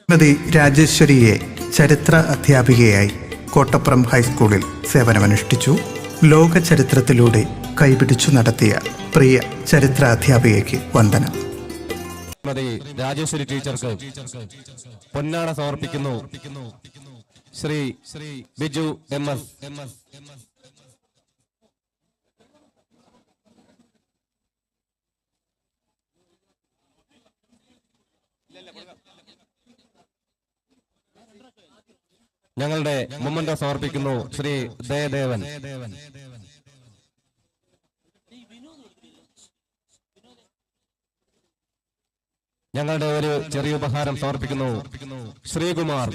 ശ്രീമതി രാജേശ്വരിയെ ചരിത്ര അധ്യാപികയായി കോട്ടപ്പുറം ഹൈസ്കൂളിൽ സേവനമനുഷ്ഠിച്ചു. ലോക ചരിത്രത്തിലൂടെ കൈപിടിച്ചു നടത്തിയ പ്രിയ ചരിത്ര അധ്യാപികയ്ക്ക് വന്ദനം. ശ്രീമതി രാജേശ്വരി ടീച്ചർക്ക് പൊന്നാട സമർപ്പിക്കുന്നു. ശ്രീ ബിജു MS. ഞങ്ങളുടെ മൊമന്റോ സമർപ്പിക്കുന്നു ശ്രീ ദയദേവൻ. ഞങ്ങളുടെ ഒരു ചെറിയ ഉപഹാരം സമർപ്പിക്കുന്നു ശ്രീകുമാർ.